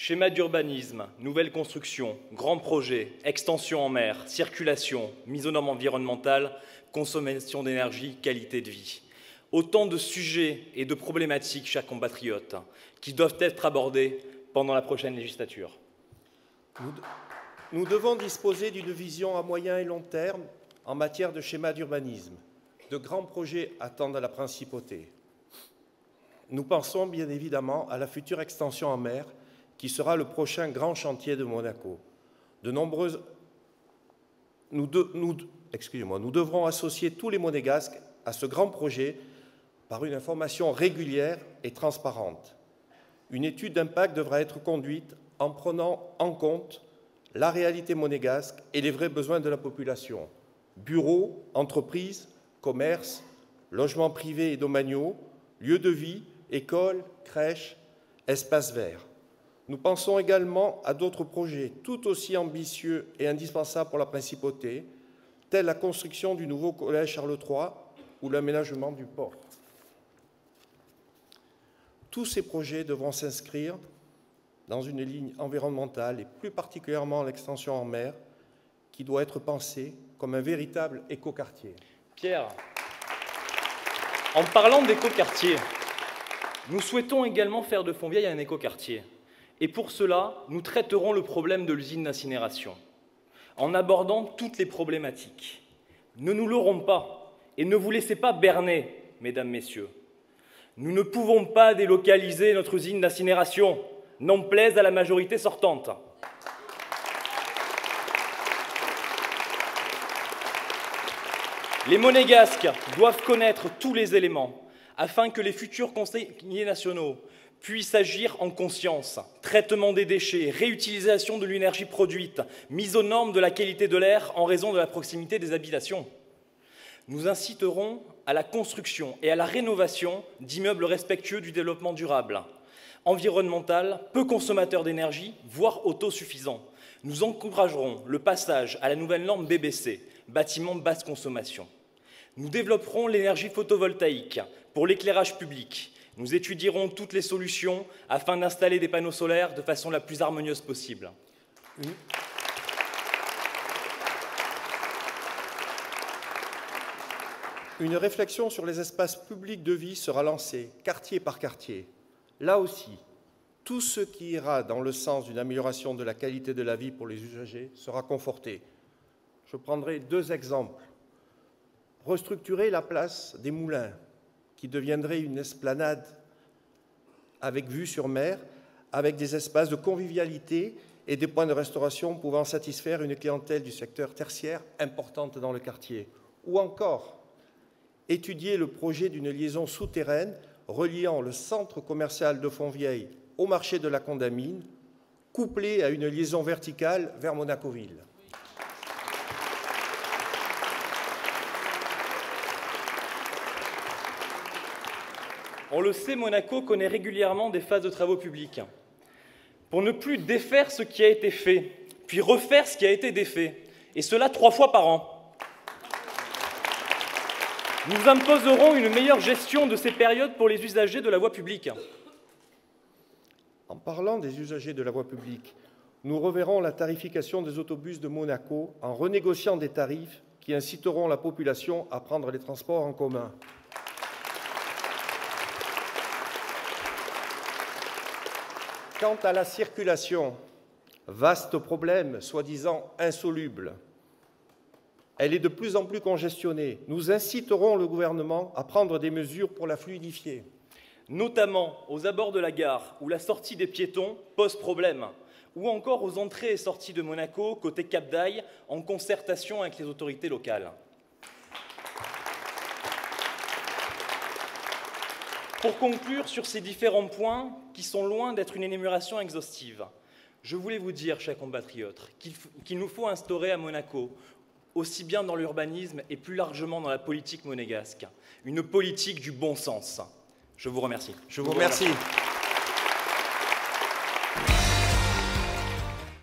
Schéma d'urbanisme, nouvelle construction, grands projets, extension en mer, circulation, mise aux normes environnementales, consommation d'énergie, qualité de vie. Autant de sujets et de problématiques, chers compatriotes, qui doivent être abordés pendant la prochaine législature. Nous devons disposer d'une vision à moyen et long terme en matière de schéma d'urbanisme. De grands projets attendent la principauté. Nous pensons bien évidemment à la future extension en mer, qui sera le prochain grand chantier de Monaco. Nous devrons associer tous les Monégasques à ce grand projet par une information régulière et transparente. Une étude d'impact devra être conduite en prenant en compte la réalité monégasque et les vrais besoins de la population. Bureaux, entreprises, commerces, logements privés et domaniaux, lieux de vie, écoles, crèches, espaces verts. Nous pensons également à d'autres projets tout aussi ambitieux et indispensables pour la principauté, tels la construction du nouveau collège Charles III ou l'aménagement du port. Tous ces projets devront s'inscrire dans une ligne environnementale et plus particulièrement l'extension en mer, qui doit être pensée comme un véritable écoquartier. Pierre, en parlant d'écoquartier, nous souhaitons également faire de Fontvieille un écoquartier. Et pour cela, nous traiterons le problème de l'usine d'incinération, en abordant toutes les problématiques. Ne nous leurrons pas et ne vous laissez pas berner, mesdames, messieurs. Nous ne pouvons pas délocaliser notre usine d'incinération, n'en plaise à la majorité sortante. Les Monégasques doivent connaître tous les éléments afin que les futurs conseillers nationaux puissent agir en conscience. Traitement des déchets, réutilisation de l'énergie produite, mise aux normes de la qualité de l'air en raison de la proximité des habitations. Nous inciterons à la construction et à la rénovation d'immeubles respectueux du développement durable, environnemental, peu consommateur d'énergie, voire autosuffisant. Nous encouragerons le passage à la nouvelle norme BBC, bâtiment basse consommation. Nous développerons l'énergie photovoltaïque pour l'éclairage public. Nous étudierons toutes les solutions afin d'installer des panneaux solaires de façon la plus harmonieuse possible. Une réflexion sur les espaces publics de vie sera lancée, quartier par quartier. Là aussi, tout ce qui ira dans le sens d'une amélioration de la qualité de la vie pour les usagers sera conforté. Je prendrai deux exemples. Restructurer la place des Moulins, qui deviendrait une esplanade avec vue sur mer, avec des espaces de convivialité et des points de restauration pouvant satisfaire une clientèle du secteur tertiaire importante dans le quartier. Ou encore, étudier le projet d'une liaison souterraine reliant le centre commercial de Fontvieille au marché de la Condamine, couplée à une liaison verticale vers Monacoville. On le sait, Monaco connaît régulièrement des phases de travaux publics. Pour ne plus défaire ce qui a été fait, puis refaire ce qui a été défait, et cela 3 fois par an. Nous imposerons une meilleure gestion de ces périodes pour les usagers de la voie publique. En parlant des usagers de la voie publique, nous reverrons la tarification des autobus de Monaco en renégociant des tarifs qui inciteront la population à prendre les transports en commun. Quant à la circulation, vaste problème, soi-disant insoluble, elle est de plus en plus congestionnée. Nous inciterons le gouvernement à prendre des mesures pour la fluidifier. Notamment aux abords de la gare, où la sortie des piétons pose problème, ou encore aux entrées et sorties de Monaco, côté Cap d'Aille, en concertation avec les autorités locales. Pour conclure sur ces différents points, qui sont loin d'être une énumération exhaustive, je voulais vous dire, chers compatriotes, qu'il nous faut instaurer à Monaco, aussi bien dans l'urbanisme et plus largement dans la politique monégasque, une politique du bon sens. Je vous remercie. Je vous remercie.